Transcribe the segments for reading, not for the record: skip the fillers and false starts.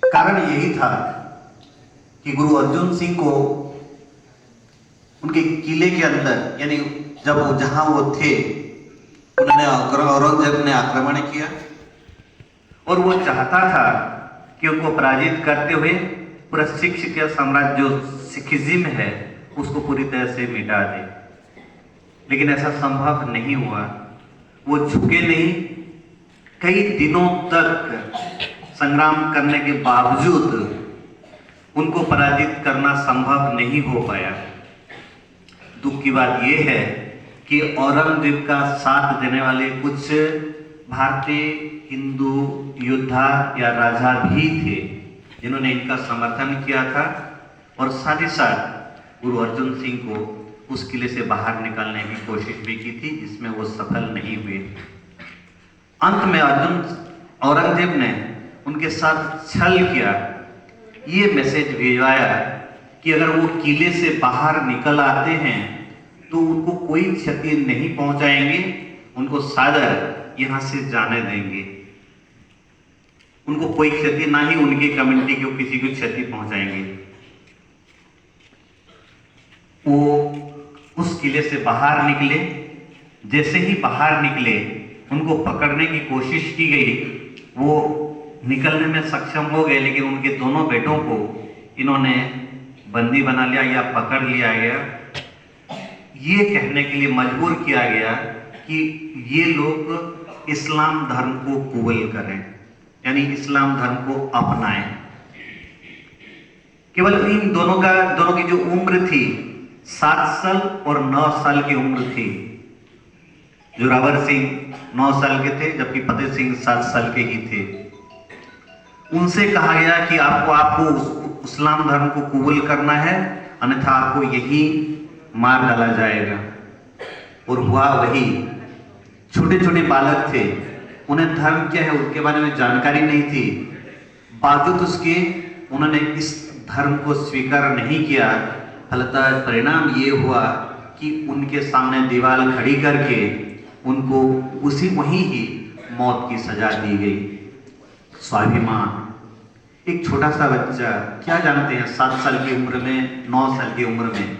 कारण यही था कि गुरु अर्जुन सिंह को उनके किले के अंदर, यानी जब वो जहां वो थे, उन्होंने औरंगजेब ने आक्रमण किया और वो चाहता था कि उनको पराजित करते हुए पूरा सिख का साम्राज्य जो सिखिज्म है उसको पूरी तरह से मिटा दे, लेकिन ऐसा संभव नहीं हुआ। वो झुके नहीं। कई दिनों तक संग्राम करने के बावजूद उनको पराजित करना संभव नहीं हो पाया। दुख की बात यह है कि औरंगजेब का साथ देने वाले कुछ भारतीय हिंदू योद्धा या राजा भी थे जिन्होंने इनका समर्थन किया था और साथ ही साथ गुरु अर्जुन सिंह को उस किले से बाहर निकालने की कोशिश भी की थी, जिसमें वो सफल नहीं हुए। अंत में औरंगजेब ने उनके साथ छल किया, ये मैसेज भिजवाया कि अगर वो किले से बाहर निकल आते हैं तो उनको कोई क्षति नहीं पहुंचाएंगे, उनको सादर यहां से जाने देंगे, उनको कोई क्षति ना ही उनकी कम्युनिटी को किसी को क्षति पहुंचाएंगे। वो उस किले से बाहर निकले। जैसे ही बाहर निकले उनको पकड़ने की कोशिश की गई, वो निकलने में सक्षम हो गए, लेकिन उनके दोनों बेटों को इन्होंने बंदी बना लिया या पकड़ लिया गया। ये कहने के लिए मजबूर किया गया कि ये लोग इस्लाम धर्म को कबूल करें, यानी इस्लाम धर्म को अपनाएं। केवल इन दोनों की जो उम्र थी 7 साल और 9 साल की उम्र थी। जोरावर सिंह 9 साल के थे जबकि फतेह सिंह 7 साल के ही थे। उनसे कहा गया कि आपको इस्लाम धर्म को कबूल करना है, अन्यथा आपको यही मार डाला जाएगा। और हुआ वही। छोटे छोटे बालक थे, उन्हें धर्म क्या है उनके बारे में जानकारी नहीं थी, बावजूद उसके उन्होंने इस धर्म को स्वीकार नहीं किया। फलतः परिणाम ये हुआ कि उनके सामने दीवार खड़ी करके उनको वहीं ही मौत की सजा दी गई। स्वाभिमान। एक छोटा सा बच्चा, क्या जानते हैं 7 साल की उम्र में, 9 साल की उम्र में,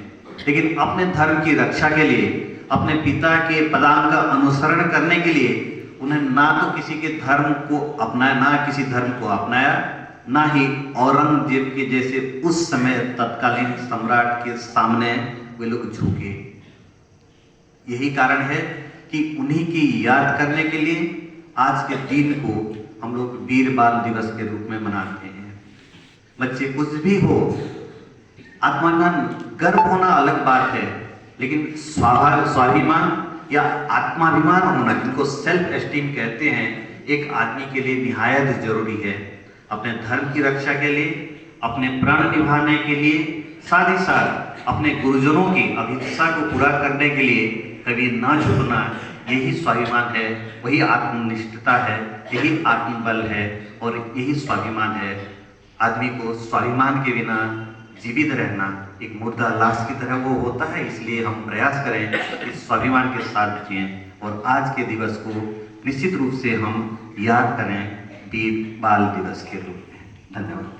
लेकिन अपने धर्म की रक्षा के लिए, अपने पिता के पदांक का अनुसरण करने के लिए उन्हें ना तो किसी के धर्म को अपनाया, ना किसी धर्म को अपनाया, ना ही औरंगजेब के जैसे उस समय तत्कालीन सम्राट के सामने वे लोग झुके। यही कारण है कि उन्हीं की याद करने के लिए आज के दिन को हम लोग वीर बाल दिवस के रूप में मनाते हैं। बच्चे कुछ भी हो, आत्माभिमान, गर्व होना अलग बात है, लेकिन स्वाभिमान या आत्माभिमान होना, जिनको सेल्फ एस्टीम कहते हैं, एक आदमी के लिए निहायत जरूरी है। अपने धर्म की रक्षा के लिए, अपने प्राण निभाने के लिए, साथ ही साथ अपने गुरुजनों की अभिलाषा को पूरा करने के लिए कभी ना झुकना, यही स्वाभिमान है, वही आत्मनिष्ठता है, यही आत्मबल है और यही स्वाभिमान है। आदमी को स्वाभिमान के बिना जीवित रहना एक मुर्दा लाश की तरह वो होता है। इसलिए हम प्रयास करें इस स्वाभिमान के साथ जिएं और आज के दिवस को निश्चित रूप से हम याद करें वीर बाल दिवस के रूप में। धन्यवाद।